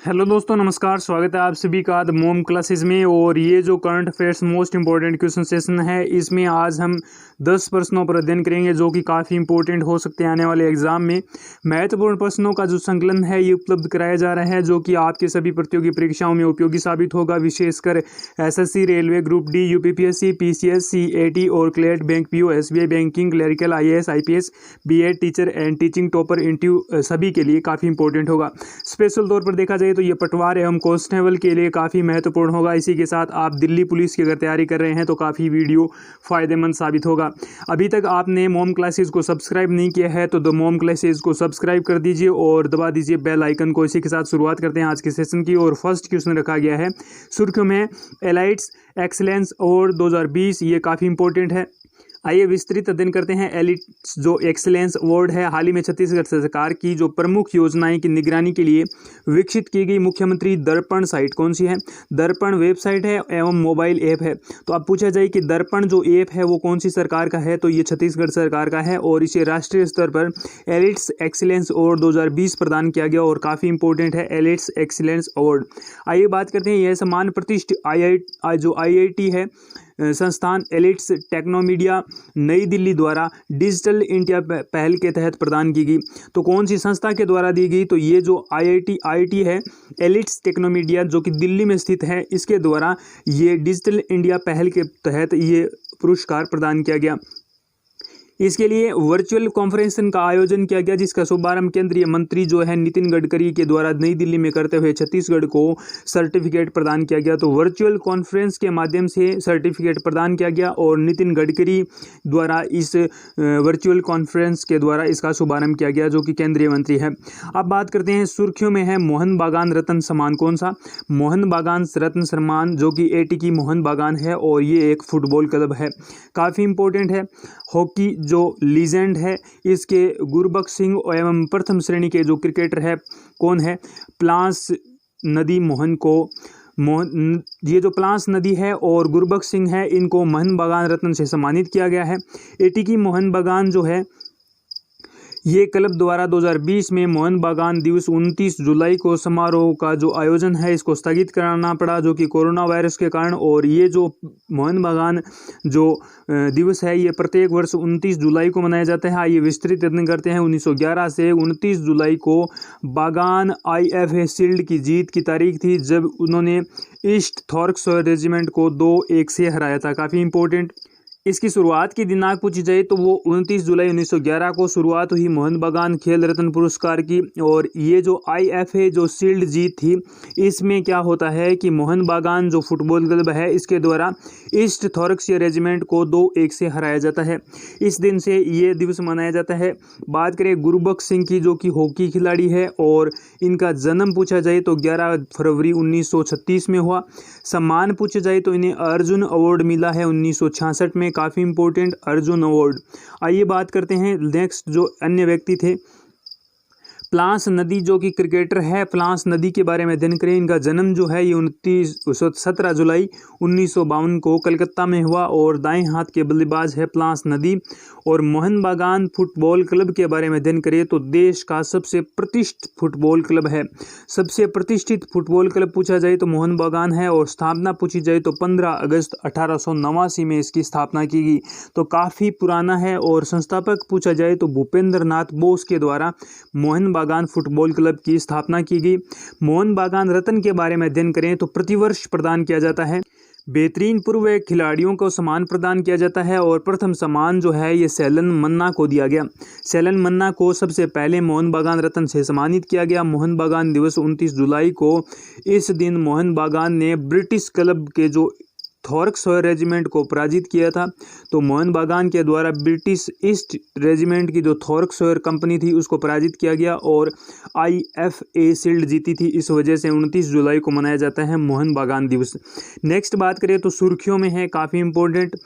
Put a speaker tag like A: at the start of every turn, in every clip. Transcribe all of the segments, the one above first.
A: Hello दोस्तों, नमस्कार। स्वागत है आप सभी का द मोम क्लासेस में। और ये जो current affairs most important question session है, इसमें आज हम 10 प्रश्नों पर अध्ययन करेंगे जो कि काफ़ी इंपॉर्टेंट हो सकते हैं आने वाले एग्जाम में। महत्वपूर्ण प्रश्नों का जो संकलन है ये उपलब्ध कराया जा रहा है, जो कि आपके सभी प्रतियोगी परीक्षाओं में उपयोगी साबित होगा, विशेषकर SSC, railway, group D, UPPSC, PCS, CAT और CLAT, bank PO, SBI banking, clerical, IAS, IPS, BEd, teacher and teaching, topper, interview सभी के लिए काफ़ी इंपॉर्टेंट होगा। स्पेशल तौर पर देखा जाए तो ये पटवार एवं कांस्टेबल के लिए काफ़ी महत्वपूर्ण होगा। इसी के साथ आप दिल्ली पुलिस की अगर तैयारी कर रहे हैं तो काफ़ी वीडियो फायदेमंद साबित होगा। अभी तक आपने मोम क्लासेस को सब्सक्राइब नहीं किया है तो द मोम क्लासेस को सब्सक्राइब कर दीजिए और दबा दीजिए बेल आइकन को। इसी के साथ शुरुआत करते हैं आज के सेशन की। और फर्स्ट क्वेश्चन रखा गया है सुर्खियों में, एलाइट्स एक्सीलेंस अवार्ड 2020। ये काफ़ी इंपॉर्टेंट है। आइए विस्तृत अध्ययन करते हैं। एलिट्स जो एक्सीलेंस अवार्ड है, हाल ही में छत्तीसगढ़ सरकार की जो प्रमुख योजनाएं की निगरानी के लिए विकसित की गई मुख्यमंत्री दर्पण साइट कौन सी है? दर्पण वेबसाइट है एवं मोबाइल ऐप है। तो अब पूछा जाए कि दर्पण जो ऐप है वो कौन सी सरकार का है, तो ये छत्तीसगढ़ सरकार का है और इसे राष्ट्रीय स्तर पर एलिट्स एक्सीलेंस अवार्ड 2020 प्रदान किया गया और काफ़ी इंपॉर्टेंट है एलिट्स एक्सीलेंस अवार्ड। आइए बात करते हैं। यह सम्मान प्रतिष्ठित आईआईटी है संस्थान एलिट्स टेक्नोमीडिया नई दिल्ली द्वारा डिजिटल इंडिया पहल के तहत प्रदान की गई। तो कौन सी संस्था के द्वारा दी गई? तो ये जो आईआईटी है एलिट्स टेक्नोमीडिया जो कि दिल्ली में स्थित है, इसके द्वारा ये डिजिटल इंडिया पहल के तहत ये पुरस्कार प्रदान किया गया। इसके लिए वर्चुअल कॉन्फ्रेंसिंग का आयोजन किया गया, जिसका शुभारंभ केंद्रीय मंत्री जो है नितिन गडकरी के द्वारा नई दिल्ली में करते हुए छत्तीसगढ़ को सर्टिफिकेट प्रदान किया गया। तो वर्चुअल कॉन्फ्रेंस के माध्यम से सर्टिफिकेट प्रदान किया गया और नितिन गडकरी द्वारा इस वर्चुअल कॉन्फ्रेंस के द्वारा इसका शुभारंभ किया गया, जो कि केंद्रीय मंत्री है। अब बात करते हैं सुर्खियों में है मोहन बागान रत्न सम्मान कौन सा? मोहन बागान रत्न सम्मान जो कि एटी की मोहन बागान है और ये एक फुटबॉल क्लब है, काफ़ी इंपॉर्टेंट है। हॉकी जो लीजेंड है इसके गुरबख्श सिंह एवं प्रथम श्रेणी के जो क्रिकेटर है कौन है? प्लास नदी ये जो प्लास नदी है और गुरबख्श सिंह है, इनको मोहन बागान रत्न से सम्मानित किया गया है। एटी की मोहन बागान जो है ये क्लब द्वारा 2020 में मोहन बागान दिवस 29 जुलाई को समारोह का जो आयोजन है इसको स्थगित कराना पड़ा, जो कि कोरोना वायरस के कारण। और ये जो मोहन बागान जो दिवस है ये प्रत्येक वर्ष 29 जुलाई को मनाया जाता है। आइए विस्तृत अध्ययन करते हैं। 1911 से 29 जुलाई को बागान आईएफए शील्ड की जीत की तारीख थी, जब उन्होंने ईस्ट थॉर्कशायर रेजिमेंट को 2-1 से हराया था, काफ़ी इंपॉर्टेंट। इसकी शुरुआत की दिनांक पूछी जाए तो वो 29 जुलाई 1911 को शुरुआत हुई मोहन बागान खेल रत्न पुरस्कार की। और ये जो आईएफए जो शील्ड जीत थी, इसमें क्या होता है कि मोहन बागान जो फुटबॉल क्लब है इसके द्वारा ईस्ट थॉर्कशायर रेजिमेंट को 2-1 से हराया जाता है। इस दिन से ये दिवस मनाया जाता है। बात करें गुरबख्श सिंह की, जो कि हॉकी खिलाड़ी है और इनका जन्म पूछा जाए तो 11 फरवरी 1936 में हुआ। सम्मान पूछा जाए तो इन्हें अर्जुन अवार्ड मिला है 1966 में, काफ़ी इंपॉर्टेंट अर्जुन अवार्ड। आइए बात करते हैं नेक्स्ट जो अन्य व्यक्ति थे। प्लास नदी जो कि क्रिकेटर है, प्लास नदी के बारे में अध्ययन करें। इनका जन्म जो है ये 17 जुलाई 1952 को कलकत्ता में हुआ और दाएं हाथ के बल्लेबाज है प्लास नदी। और मोहन बागान फुटबॉल क्लब के बारे में अध्ययन करें तो देश का सबसे प्रतिष्ठित फुटबॉल क्लब है। सबसे प्रतिष्ठित फुटबॉल क्लब पूछा जाए तो मोहन बागान है और स्थापना पूछी जाए तो 15 अगस्त 1889 में इसकी स्थापना की गई, तो काफ़ी पुराना है। और संस्थापक पूछा जाए तो भूपेंद्र नाथ बोस के द्वारा मोहन बागान फुटबॉल क्लब की स्थापना की गई। मोहन बागान रत्न के बारे में अध्ययन करें तो प्रतिवर्ष प्रदान किया जाता है। बेहतरीन पूर्व खिलाड़ियों को सम्मान प्रदान किया जाता है और प्रथम सम्मान जो है ये सैलन मन्ना को दिया गया। सैलन मन्ना को सबसे पहले मोहन बागान रत्न से सम्मानित किया गया। मोहन बागान दिवस 29 जुलाई को, इस दिन मोहन बागान ने ब्रिटिश क्लब के जो थॉर्कशायर रेजिमेंट को पराजित किया था। तो मोहन बागान के द्वारा ब्रिटिश ईस्ट रेजिमेंट की जो थॉर्कशायर कंपनी थी उसको पराजित किया गया और आईएफए शील्ड जीती थी। इस वजह से 29 जुलाई को मनाया जाता है मोहन बागान दिवस। नेक्स्ट बात करें तो सुर्खियों में है काफ़ी इंपॉर्टेंट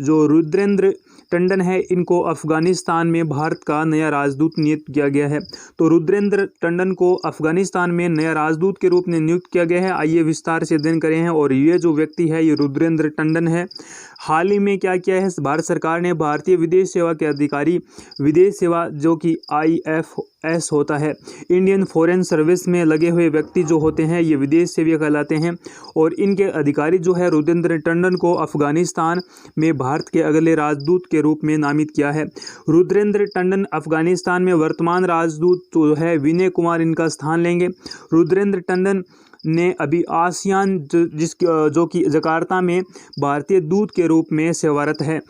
A: जो रुद्रेंद्र टंडन है, इनको अफगानिस्तान में भारत का नया राजदूत नियुक्त किया गया है। तो रुद्रेंद्र टंडन को अफगानिस्तान में नया राजदूत के रूप में नियुक्त किया गया है। आइए विस्तार से अध्ययन करें हैं। और ये जो व्यक्ति है ये रुद्रेंद्र टंडन है। हाल ही में क्या किया है भारत सरकार ने, भारतीय विदेश सेवा के अधिकारी विदेश सेवा जो कि IFS होता है। इंडियन फॉरेन सर्विस में लगे हुए व्यक्ति जो होते हैं ये विदेश सेवक कहलाते हैं। और इनके अधिकारी जो है रुद्रेंद्र टंडन को अफगानिस्तान में भारत के अगले राजदूत के रूप में नामित किया है। रुद्रेंद्र टंडन अफगानिस्तान में वर्तमान राजदूत जो है विनय कुमार इनका स्थान लेंगे। रुद्रेंद्र टंडन ने अभी आसियान जो कि जकार्ता में भारतीय दूत के रूप में सेवारत है।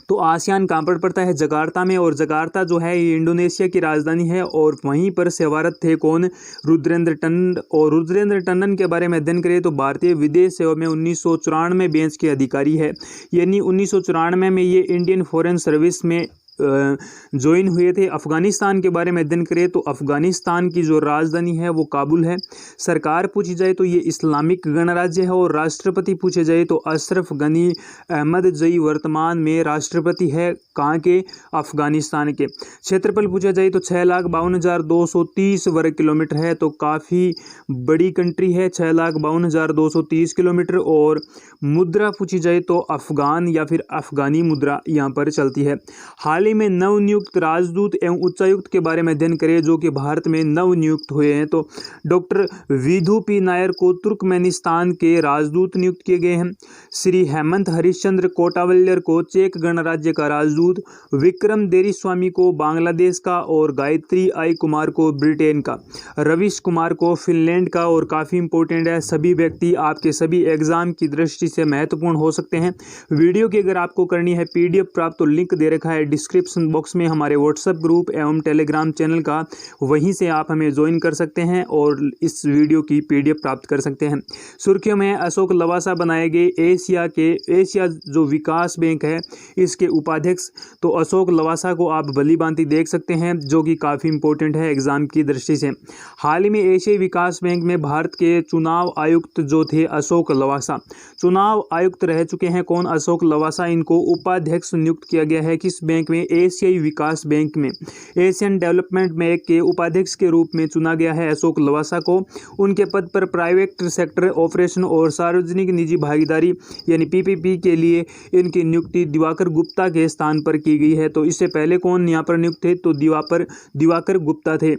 A: तो आसियान कहाँ पर पड़ता है? जकार्ता में। और जकार्ता जो है ये इंडोनेशिया की राजधानी है और वहीं पर सेवारत थे कौन? रुद्रेंद्र टंडन। और रुद्रेंद्र टंडन के बारे में अध्ययन करें तो भारतीय विदेश सेवा में 1994 बैच के अधिकारी है, यानी 1994 में ये इंडियन फॉरेन सर्विस में ज्वाइन हुए थे। अफगानिस्तान के बारे में अध्ययन करें तो अफगानिस्तान की जो राजधानी है वो काबुल है। सरकार पूछी जाए तो ये इस्लामिक गणराज्य है। और राष्ट्रपति पूछे जाए तो अशरफ गनी अहमद जई वर्तमान में राष्ट्रपति है। कहाँ के? अफगानिस्तान के। क्षेत्रफल पूछा जाए तो 6,52,230 वर्ग किलोमीटर है, तो काफ़ी बड़ी कंट्री है, 6,52,230 किलोमीटर। और मुद्रा पूछी जाए तो अफगान या फिर अफगानी मुद्रा यहाँ पर चलती है। हाल ही में नवनियुक्त राजदूत एवं उच्चायुक्त के बारे में अध्ययन करें जो कि भारत में नवनियुक्त हुए हैं, तो डॉक्टर विधु पी नायर को तुर्कमेनिस्तान के राजदूत नियुक्त किए गए हैं। श्री हेमंत हरिश्चंद्र कोटावल्यर को चेक गणराज्य का राजदूत, विक्रम देरीस्वामी को बांग्लादेश का और गायत्री आई कुमार को ब्रिटेन का, रविश कुमार को फिनलैंड का। और काफ़ी इंपॉर्टेंट है, सभी व्यक्ति आपके सभी एग्जाम की दृष्टि से महत्वपूर्ण हो सकते हैं। वीडियो की अगर आपको करनी है PDF प्राप्त तो लिंक दे रखा है डिस्क्रिप्शन बॉक्स में हमारे व्हाट्सएप ग्रुप एवं टेलीग्राम चैनल का, वहीं से आप हमें ज्वाइन कर सकते हैं और इस वीडियो की PDF प्राप्त कर सकते हैं। सुर्खियों में अशोक लवासा बनाए गए एशिया जो विकास बैंक है इसके उपाध्यक्ष, तो अशोक लवासा को आप भली भांति देख सकते हैं जो कि काफ़ी इंपॉर्टेंट है एग्जाम की दृष्टि से। हाल ही में एशियाई विकास बैंक में भारत के चुनाव आयुक्त जो थे अशोक लवासा, चुनाव आयुक्त रह चुके हैं कौन? अशोक लवासा। इनको उपाध्यक्ष नियुक्त किया गया है किस बैंक में? एशियाई विकास बैंक में। एशियन डेवलपमेंट बैंक के उपाध्यक्ष के रूप में चुना गया है अशोक लवासा को। उनके पद पर प्राइवेट सेक्टर ऑपरेशन और सार्वजनिक निजी भागीदारी यानी PPP के लिए इनकी नियुक्ति दिवाकर गुप्ता के स्थान पर की गई है। तो इससे पहले कौन यहाँ पर नियुक्त थे? तो दिवाकर गुप्ता थे।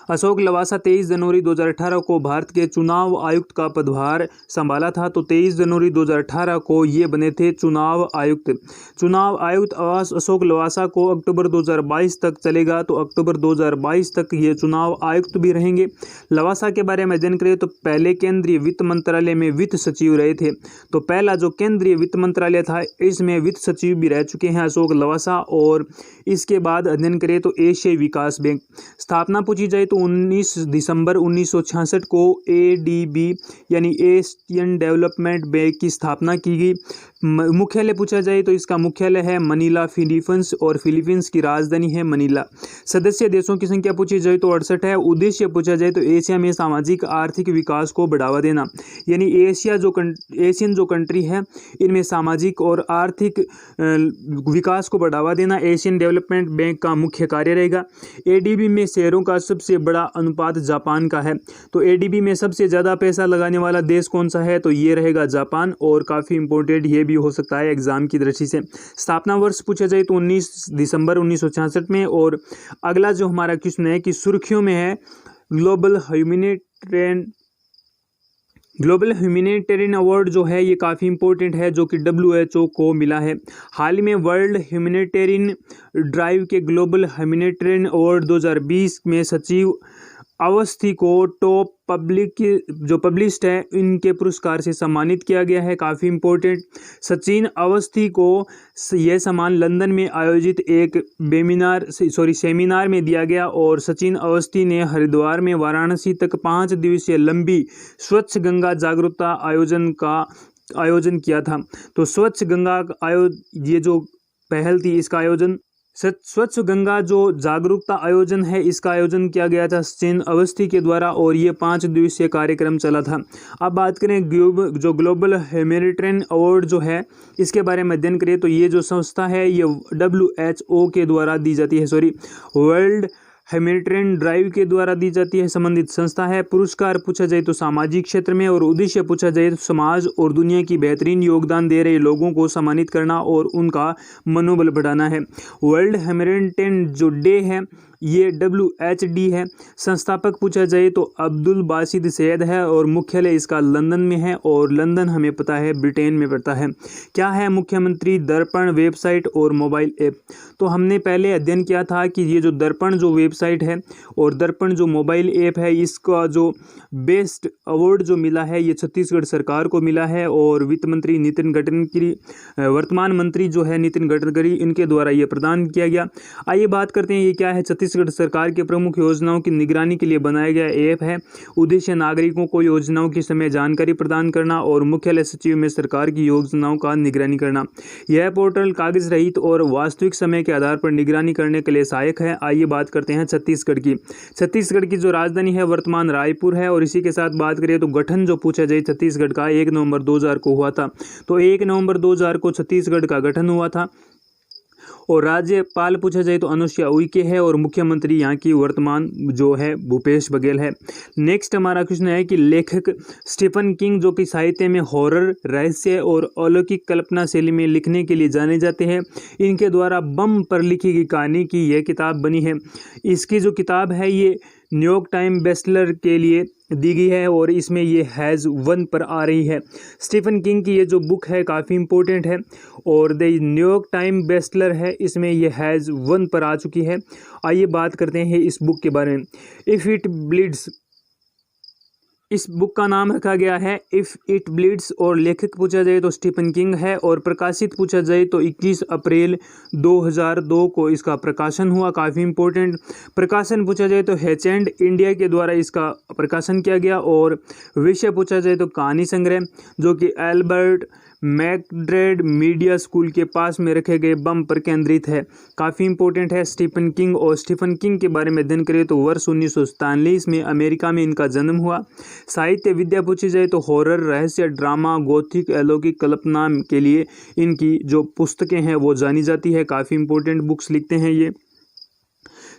A: अशोक लवासा 23 जनवरी 2018 को भारत के चुनाव आयुक्त का पदभार संभाला था। तो 23 जनवरी 2018 को ये बने थे चुनाव आयुक्त। चुनाव आयुक्त अशोक लवासा को अक्टूबर 2022 तक चलेगा, तो अक्टूबर 2022 तक ये चुनाव आयुक्त भी रहेंगे। लवासा के बारे में अध्ययन करें तो पहले केंद्रीय वित्त मंत्रालय में वित्त सचिव रहे थे। तो पहला जो केंद्रीय वित्त मंत्रालय था इसमें वित्त सचिव भी रह चुके हैं अशोक लवासा। और इसके बाद अध्ययन करें तो एशियाई विकास बैंक, स्थापना पूछी जाए तो 19 दिसंबर 1966 को ADB यानी एशियन डेवलपमेंट बैंक की स्थापना की गई। मुख्यालय पूछा जाए तो इसका मुख्यालय है मनीला, फिलीपींस, और फिलीपींस की राजधानी है मनीला। सदस्य देशों की संख्या पूछी जाए तो 68 है। उद्देश्य पूछा जाए तो एशिया में सामाजिक आर्थिक विकास को बढ़ावा देना, यानी एशियन जो कंट्री है इनमें सामाजिक और आर्थिक विकास को बढ़ावा देना एशियन डेवलपमेंट बैंक का मुख्य कार्य रहेगा। ADB में शेयरों का सबसे बड़ा अनुपात जापान का है। तो ADB में सबसे ज़्यादा पैसा लगाने वाला देश कौन सा है? तो ये रहेगा जापान। और काफ़ी इंपॉर्टेंट ये भी हो सकता है एग्जाम की दृष्टि से। स्थापना वर्ष पूछा जाए तो 19 दिसंबर 1966 में। और अगला जो हमारा क्वेश्चन है कि सुर्खियों में है ग्लोबल ह्यूमैनिटेरियन अवार्ड जो है ये काफ़ी इंपॉर्टेंट है जो कि WHO को मिला है। हाल ही में वर्ल्ड ह्यूमैनिटेरियन ड्राइव के ग्लोबल ह्यूमैनिटेरियन अवार्ड 2020 में सचिव अवस्थी को टॉप जो पब्लिश्ड है इनके पुरस्कार से सम्मानित किया गया है। काफ़ी इंपॉर्टेंट, सचिन अवस्थी को यह सम्मान लंदन में आयोजित एक सेमिनार में दिया गया। और सचिन अवस्थी ने हरिद्वार में वाराणसी तक 5 दिवसीय लंबी स्वच्छ गंगा जागरूकता आयोजन किया था। तो स्वच्छ गंगा ये जो पहल थी इसका आयोजन स्वच्छ गंगा जो जागरूकता आयोजन है इसका आयोजन किया गया था सचिन अवस्थी के द्वारा। और ये 5 दिवसीय कार्यक्रम चला था। अब बात करें जो ग्लोबल ह्यूमैनिटेरियन अवार्ड जो है इसके बारे में अध्ययन करें तो ये जो संस्था है ये WHO के द्वारा दी जाती है, वर्ल्ड ह्यूमैनिटेरियन ड्राइव के द्वारा दी जाती है, संबंधित संस्था है। पुरस्कार पूछा जाए तो सामाजिक क्षेत्र में, और उद्देश्य पूछा जाए तो समाज और दुनिया की बेहतरीन योगदान दे रहे लोगों को सम्मानित करना और उनका मनोबल बढ़ाना है। वर्ल्ड ह्यूमैनिटेरियन जो डे है ये WHD है। संस्थापक पूछा जाए तो अब्दुल बासित सैयद है और मुख्यालय इसका लंदन में है और लंदन हमें पता है ब्रिटेन में पड़ता है। क्या है मुख्यमंत्री दर्पण वेबसाइट और मोबाइल ऐप। तो हमने पहले अध्ययन किया था कि ये जो दर्पण जो वेबसाइट है और दर्पण जो मोबाइल ऐप है, इसका जो बेस्ट अवार्ड जो मिला है ये छत्तीसगढ़ सरकार को मिला है और वित्त मंत्री नितिन गडकरी, वर्तमान मंत्री जो है नितिन गडकरी, इनके द्वारा ये प्रदान किया गया। आइए बात करते हैं ये क्या है। छत्तीसगढ़ सरकार के प्रमुख योजनाओं की निगरानी के लिए बनाया गया ऐप है। उद्देश्य नागरिकों को योजनाओं के समय जानकारी प्रदान करना और मुख्यालय सचिव में सरकार की योजनाओं का निगरानी करना। यह पोर्टल कागज रहित और वास्तविक समय के आधार पर निगरानी करने के लिए सहायक है। आइए बात करते हैं छत्तीसगढ़ की। छत्तीसगढ़ की जो राजधानी है वर्तमान रायपुर है और इसी के साथ बात करें तो गठन जो पूछा जाए छत्तीसगढ़ का 1 नवंबर 2000 को हुआ था। तो 1 नवंबर 2000 को छत्तीसगढ़ का गठन हुआ था और राज्यपाल पूछा जाए तो अनुसुईया उइके है और मुख्यमंत्री यहाँ की वर्तमान जो है भूपेश बघेल है। नेक्स्ट हमारा क्वेश्चन है कि लेखक स्टीफन किंग जो कि साहित्य में हॉरर, रहस्य और अलौकिक कल्पना शैली में लिखने के लिए जाने जाते हैं, इनके द्वारा बम पर लिखी गई कहानी की यह किताब बनी है। इसकी जो किताब है ये न्यूयॉर्क टाइम बेस्टसेलर के लिए दी गई है और इसमें ये हैज़ 1 पर आ रही है। स्टीफन किंग की ये जो बुक है काफ़ी इंपॉर्टेंट है और द न्यूयॉर्क टाइम बेस्टसेलर है, इसमें ये हैज़ 1 पर आ चुकी है। आइए बात करते हैं इस बुक के बारे में। इफ़ इट ब्लीड्स, इस बुक का नाम रखा गया है इफ़ इट ब्लीड्स और लेखक पूछा जाए तो स्टीफन किंग है और प्रकाशित पूछा जाए तो 21 अप्रैल 2002 को इसका प्रकाशन हुआ। काफ़ी इंपॉर्टेंट प्रकाशन पूछा जाए तो हेचेंड इंडिया के द्वारा इसका प्रकाशन किया गया और विषय पूछा जाए तो कहानी संग्रह जो कि एल्बर्ट मैकडर्ड मीडिया स्कूल के पास में रखे गए बम पर केंद्रित है। काफ़ी इंपॉर्टेंट है स्टीफन किंग। और स्टीफन किंग के बारे में अध्ययन करें तो वर्ष 1947 में अमेरिका में इनका जन्म हुआ। साहित्य विद्या पूछी जाए तो हॉरर, रहस्य, ड्रामा, गोथिक, अलौकिक कल्पना के लिए इनकी जो पुस्तकें हैं वो जानी जाती है। काफ़ी इंपॉर्टेंट बुक्स लिखते हैं ये।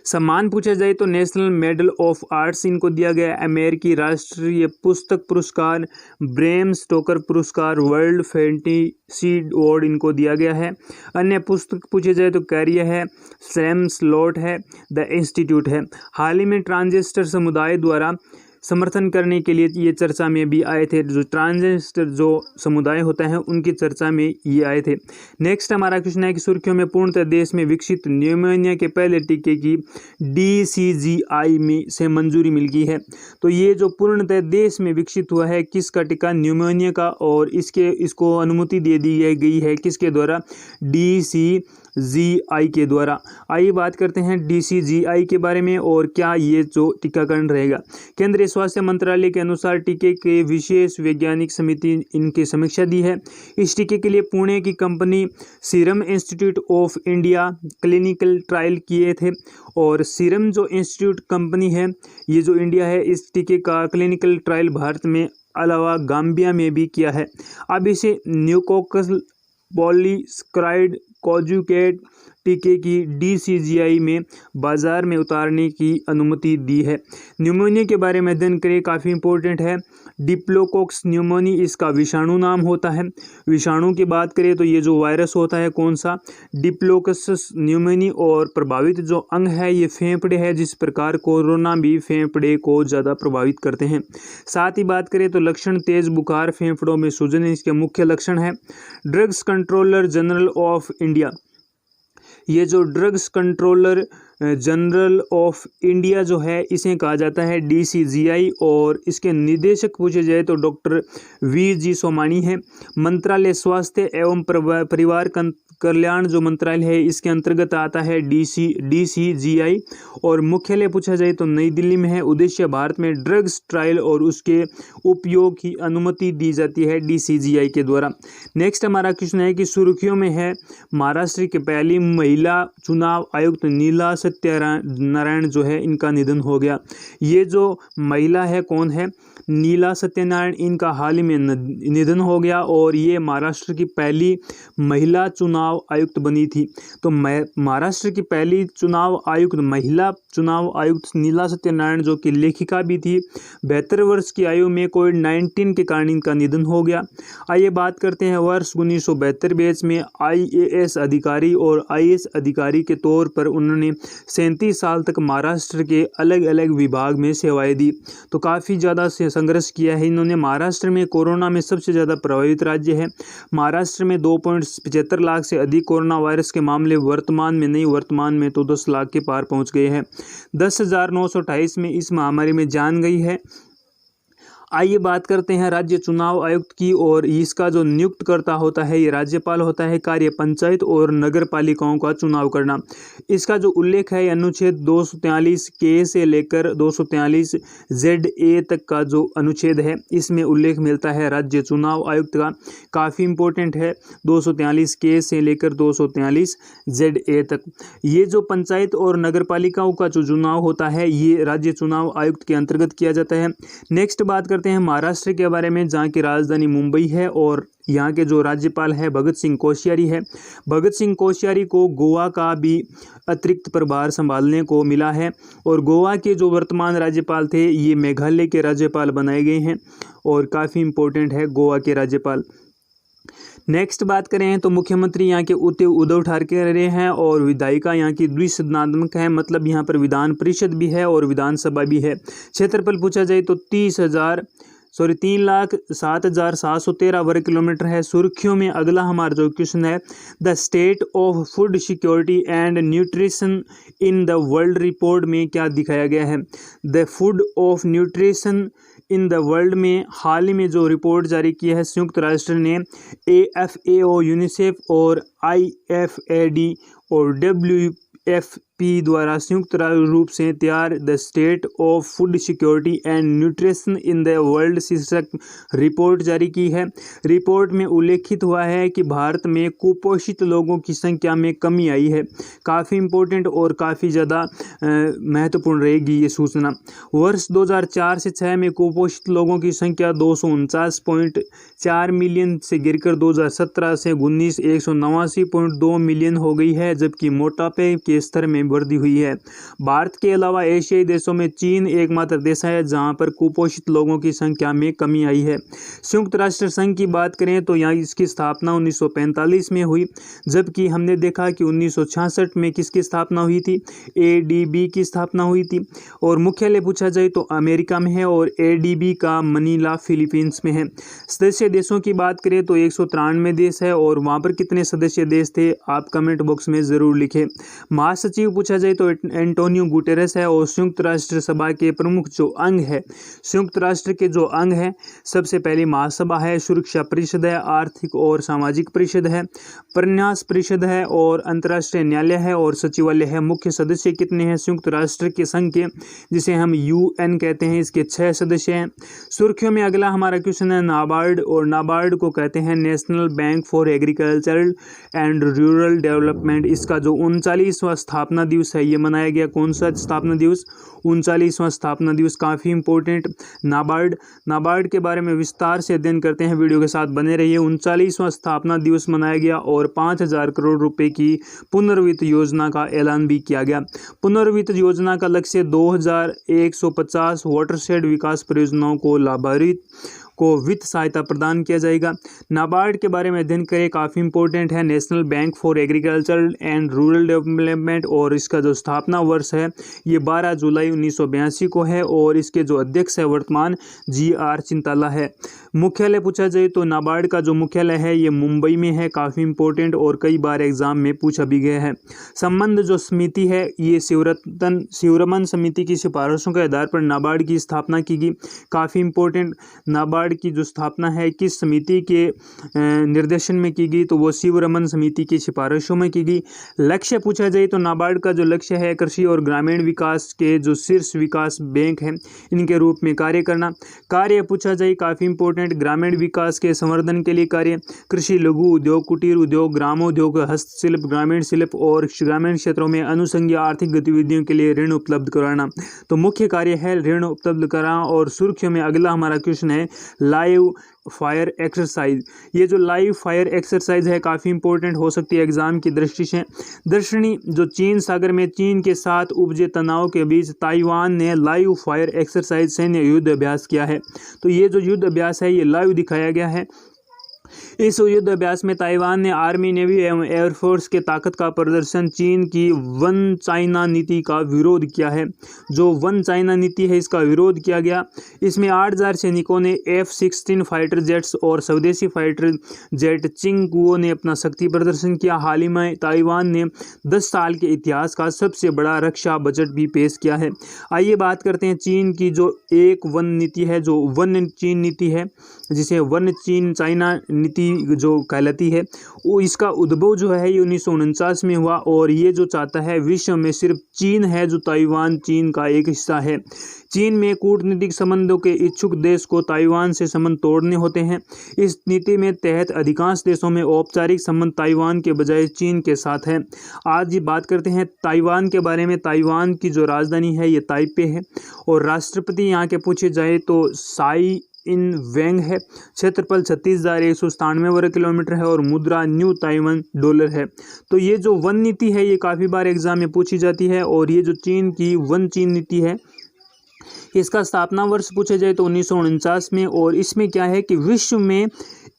A: सम्मान पूछा जाए तो नेशनल मेडल ऑफ आर्ट्स इनको दिया गया, अमेरिकी राष्ट्रीय पुस्तक पुरस्कार, ब्रेम स्टोकर पुरस्कार, वर्ल्ड फैंटेसी अवार्ड इनको दिया गया है। अन्य पुस्तक पूछे जाए तो कैरियर है, सैम स्लॉट है, द इंस्टीट्यूट है। हाल ही में ट्रांसजेंडर समुदाय द्वारा समर्थन करने के लिए ये चर्चा में भी आए थे। जो ट्रांसजेंडर जो समुदाय होता है उनकी चर्चा में ये आए थे। नेक्स्ट हमारा क्वेश्चन है कि सुर्खियों में पूर्णतः देश में विकसित न्यूमोनिया के पहले टीके की DCGI में से मंजूरी मिल गई है। तो ये जो पूर्णतः देश में विकसित हुआ है किसका टीका, न्यूमोनिया का, और इसको अनुमति दे दी गई है किसके द्वारा, DCGI के द्वारा। आइए बात करते हैं DCGI के बारे में और क्या ये जो टीकाकरण रहेगा। केंद्रीय स्वास्थ्य मंत्रालय के अनुसार टीके के विशेष वैज्ञानिक समिति इनकी समीक्षा दी है। इस टीके के लिए पुणे की company serum institute of India clinical trial किए थे और सीरम जो इंस्टीट्यूट कंपनी है ये जो इंडिया है इस टीके का क्लिनिकल ट्रायल भारत में अलावा गाम्बिया में भी किया है। अब इसे न्यूकोकस पॉलीसैकेराइड कॉन्जुगेट टीके की DCGI में बाजार में उतारने की अनुमति दी है। न्यूमोनिया के बारे में अध्ययन करें, काफ़ी इंपॉर्टेंट है। डिप्लोकोक्स न्यूमोनी इसका विषाणु नाम होता है। विषाणु की बात करें तो ये जो वायरस होता है कौन सा, डिप्लोकोकस न्यूमोनी, और प्रभावित जो अंग है ये फेफड़े है, जिस प्रकार कोरोना भी फेफड़े को ज़्यादा प्रभावित करते हैं। साथ ही बात करें तो लक्षण तेज बुखार, फेफड़ों में सूजन इसके मुख्य लक्षण है। Drugs controller general of India, ये जो drugs controller general of India जो है इसे कहा जाता है DCGI और इसके निदेशक पूछे जाए तो डॉक्टर VG सोमानी है। मंत्रालय स्वास्थ्य एवं परिवार कल्याण जो मंत्रालय है इसके अंतर्गत आता है DCGI और मुख्यालय पूछा जाए तो नई दिल्ली में है। उद्देश्य भारत में ड्रग्स ट्रायल और उसके उपयोग की अनुमति दी जाती है DCGI के द्वारा। नेक्स्ट हमारा क्वेश्चन है कि सुर्खियों में है महाराष्ट्र की पहली महिला चुनाव आयुक्त नीला सत्यनारायण जो है इनका निधन हो गया। ये जो महिला है कौन है, नीला सत्यनारायण, इनका हाल ही में निधन हो गया और ये महाराष्ट्र की पहली महिला चुनाव चुनाव आयुक्त बनी थी। तो महाराष्ट्र की पहली चुनाव आयुक्त महिला चुनाव आयुक्त नीला सत्यनारायण, जो कि लेखिका भी थी, 72 वर्ष की आयु में कोविड-19 के कारण इनका निधन हो गया। आइए बात करते हैं वर्ष 1972 बैच में IAS अधिकारी और IAS अधिकारी के तौर पर उन्होंने 37 साल तक महाराष्ट्र के अलग अलग विभाग में सेवाएं दी। तो काफ़ी ज़्यादा से संघर्ष किया है इन्होंने। महाराष्ट्र में कोरोना में सबसे ज़्यादा प्रभावित राज्य है। महाराष्ट्र में 2.75 लाख से अधिक कोरोना वायरस के मामले वर्तमान में तो 10 लाख के पार पहुंच गए हैं। 10,928 में इस महामारी में जान गई है। आइए बात करते हैं राज्य चुनाव आयुक्त की, और इसका जो नियुक्त करता होता है ये राज्यपाल होता है। कार्य पंचायत और नगर पालिकाओं का चुनाव करना। इसका जो उल्लेख है अनुच्छेद 243 के से लेकर 243 ZA तक का जो अनुच्छेद है इसमें उल्लेख मिलता है राज्य चुनाव आयुक्त का। काफ़ी इम्पोर्टेंट है 243 के से लेकर 243 ZA तक। ये जो पंचायत और नगर पालिकाओं का जो चुनाव होता है ये राज्य चुनाव आयुक्त के अंतर्गत किया जाता है। नेक्स्ट बात करते हैं महाराष्ट्र के बारे में, जहाँ की राजधानी मुंबई है और यहाँ के जो राज्यपाल है भगत सिंह कोश्यारी है। भगत सिंह कोश्यारी को गोवा का भी अतिरिक्त प्रभार संभालने को मिला है, और गोवा के जो वर्तमान राज्यपाल थे ये मेघालय के राज्यपाल बनाए गए हैं, और काफ़ी इम्पोर्टेंट है गोवा के राज्यपाल। नेक्स्ट बात करें तो मुख्यमंत्री यहाँ के उद्धव ठाकरे हैं, और विधायिका यहाँ की द्विसदनात्मक है, मतलब यहाँ पर विधान परिषद भी है और विधानसभा भी है। क्षेत्रफल पूछा जाए तो 3,07,713 वर्ग किलोमीटर है। सुर्खियों में अगला हमारा जो क्वेश्चन है, the state of food security and nutrition in the world report में क्या दिखाया गया है। The food of nutrition in the world में हाल ही में जो रिपोर्ट जारी की है संयुक्त राष्ट्र ने, AFAO, यूनिसेफ और IFAD और WFP द्वारा संयुक्त रूप से तैयार the state of food security and nutrition in the world शीर्षक रिपोर्ट जारी की है। रिपोर्ट में उल्लेखित हुआ है कि भारत में कुपोषित लोगों की संख्या में कमी आई है। काफ़ी इम्पोर्टेंट और काफ़ी ज़्यादा महत्वपूर्ण रहेगी ये सूचना। वर्ष 2004 से 6 में कुपोषित लोगों की संख्या 249.4 मिलियन से गिरकर 2017 से 189.2 मिलियन हो गई है, जबकि मोटापे के स्तर में वृद्धि हुई है। भारत के अलावा एशियाई देशों में चीन एकमात्र देश है जहां पर कुपोषित लोगों की संख्या में कमी आई है। संयुक्त राष्ट्र संघ की बात करें तो यहाँ इसकी स्थापना 1945 में हुई, जबकि हमने देखा कि 1966 में किसकी स्थापना हुई थी, ADB की स्थापना हुई थी। और मुख्यालय पूछा जाए तो अमेरिका में है और ADB का मनीला फिलीपींस में है। सदस्य देशों की बात करें तो 193 देश है, और वहाँ पर कितने सदस्य देश थे आप कमेंट बॉक्स में ज़रूर लिखें। महासचिव पूछा जाए तो एंटोनियो गुटेरेस है, और संयुक्त राष्ट्र सभा के प्रमुख जो अंग है, संयुक्त राष्ट्र के जो अंग है, सबसे पहले महासभा है, सुरक्षा परिषद है, आर्थिक और सामाजिक परिषद है, प्रन्यास परिषद है और अंतर्राष्ट्रीय न्यायालय है और सचिवालय है। मुख्य सदस्य कितने हैं संयुक्त राष्ट्र के संघ के, जिसे हम UN कहते हैं, इसके 6 सदस्य हैं। सुर्खियों में अगला हमारा क्वेश्चन है नाबार्ड, और नाबार्ड को कहते हैं national bank for agricultural and rural development. इसका जो 39वां स्थापना दिवस है ये मनाया गया। कौन सा स्थापना दिवस? 39वां स्थापना दिवस। काफ़ी इंपॉर्टेंट नाबार्ड के बारे में विस्तार से अध्ययन करते हैं, वीडियो के साथ बने रहिए। 39वां स्थापना दिवस मनाया गया और 5,000 करोड़ रुपए की पुनर्वित्त योजना का ऐलान भी किया गया। पुनर्वित्त योजना का लक्ष्य 2150 वाटरशेड विकास परियोजनाओं को लाभान्वित को वित्त सहायता प्रदान किया जाएगा। नाबार्ड के बारे में अध्ययन करें, काफ़ी इंपॉर्टेंट है, national bank for agriculture and rural development, और इसका जो स्थापना वर्ष है ये 12 जुलाई 1982 को है, और इसके जो अध्यक्ष है वर्तमान GR चिंताला है। मुख्यालय पूछा जाए तो नाबार्ड का जो मुख्यालय है ये मुंबई में है। काफ़ी इंपॉर्टेंट और कई बार एग्जाम में पूछा भी गया है। संबंध जो समिति है ये शिवरमन समिति की सिफारिशों के आधार पर नाबार्ड की स्थापना की गई। काफ़ी इंपॉर्टेंट, नाबार्ड की जो स्थापना है किस समिति के निर्देशन में की गई, तो वो शिवरमन समिति की सिफारिशों में की गई। लक्ष्य पूछा जाए तो नाबार्ड का जो लक्ष्य है कृषि और ग्रामीण विकास के जो शीर्ष विकास बैंक हैं इनके रूप में कार्य करना। कार्य पूछा जाए, काफ़ी इंपॉर्टेंट, ग्रामीण विकास के संवर्धन के लिए कार्य, कृषि, लघु उद्योग, कुटीर उद्योग, ग्रामोद्योग, हस्तशिल्प, ग्रामीण शिल्प और ग्रामीण क्षेत्रों में अनुषंगीय आर्थिक गतिविधियों के लिए ऋण उपलब्ध कराना। तो मुख्य कार्य है ऋण उपलब्ध कराना। और सुर्खियों में अगला हमारा क्वेश्चन है लाइव फायर एक्सरसाइज। ये जो लाइव फायर एक्सरसाइज है काफ़ी इंपॉर्टेंट हो सकती है एग्जाम की दृष्टि से। दर्शनी जो चीन सागर में चीन के साथ उपजे तनाव के बीच ताइवान ने लाइव फायर एक्सरसाइज सैन्य युद्ध अभ्यास किया है। तो ये जो युद्ध अभ्यास है ये लाइव दिखाया गया है। इस युद्ध अभ्यास में ताइवान ने आर्मी, नेवी एवं एयरफोर्स के ताकत का प्रदर्शन, चीन की वन चाइना नीति का विरोध किया है। जो वन चाइना नीति है इसका विरोध किया गया। इसमें 8000 सैनिकों ने F-16 फाइटर जेट्स और स्वदेशी फाइटर जेट चिंगकुओ ने अपना शक्ति प्रदर्शन किया। हाल ही में ताइवान ने 10 साल के इतिहास का सबसे बड़ा रक्षा बजट भी पेश किया है। आइए बात करते हैं चीन की जो एक वन नीति है, जो वन चीन नीति है, जिसे वन चीन चाइना नीति जो कहलाती है, वो इसका उद्भव जो है ये 1949 में हुआ। और ये जो चाहता है विश्व में सिर्फ चीन है जो ताइवान चीन का एक हिस्सा है। चीन में कूटनीतिक संबंधों के इच्छुक देश को ताइवान से संबंध तोड़ने होते हैं। इस नीति में तहत अधिकांश देशों में औपचारिक संबंध ताइवान के बजाय चीन के साथ है। आज ये बात करते हैं ताइवान के बारे में। ताइवान की जो राजधानी है ये ताइपे है और राष्ट्रपति यहाँ के पूछे जाए तो साई इन वेंग है। क्षेत्रफल 36,197 वर्ग किलोमीटर है और मुद्रा न्यू ताइवान डॉलर है। तो ये जो वन नीति है ये काफ़ी बार एग्जाम में पूछी जाती है। और ये जो चीन की वन चीन नीति है इसका स्थापना वर्ष पूछे जाए तो 1949 में। और इसमें क्या है कि विश्व में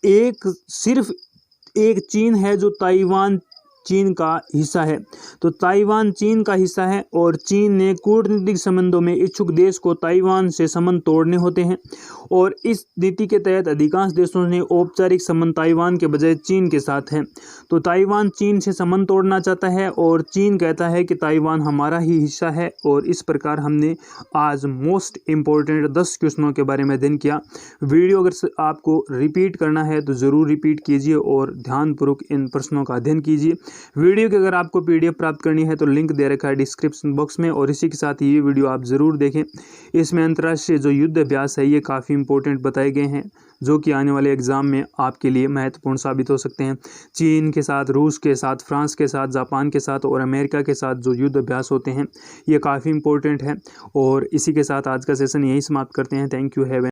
A: सिर्फ एक चीन है जो ताइवान चीन का हिस्सा है। तो ताइवान चीन का हिस्सा है और चीन ने कूटनीतिक संबंधों में इच्छुक देश को ताइवान से संबंध तोड़ने होते हैं। और इस नीति के तहत अधिकांश देशों ने औपचारिक संबंध ताइवान के बजाय चीन के साथ है। तो ताइवान चीन से संबंध तोड़ना चाहता है और चीन कहता है कि ताइवान हमारा ही हिस्सा है। और इस प्रकार हमने आज मोस्ट इम्पोर्टेंट 10 क्वेश्चनों के बारे में अध्ययन किया। वीडियो अगर आपको रिपीट करना है तो ज़रूर रिपीट कीजिए और ध्यानपूर्वक इन प्रश्नों का अध्ययन कीजिए। वीडियो की अगर आपको PDF प्राप्त करनी है तो लिंक दे रखा है डिस्क्रिप्शन बॉक्स में। और इसी के साथ ये वीडियो आप ज़रूर देखें। इसमें अंतर्राष्ट्रीय जो युद्ध अभ्यास है ये काफ़ी इंपॉर्टेंट बताए गए हैं जो कि आने वाले एग्जाम में आपके लिए महत्वपूर्ण साबित हो सकते हैं। चीन के साथ, रूस के साथ, फ्रांस के साथ, जापान के साथ और अमेरिका के साथ जो युद्ध अभ्यास होते हैं ये काफ़ी इंपॉर्टेंट है। और इसी के साथ आज का सेशन यही समाप्त करते हैं। Thank you. हैव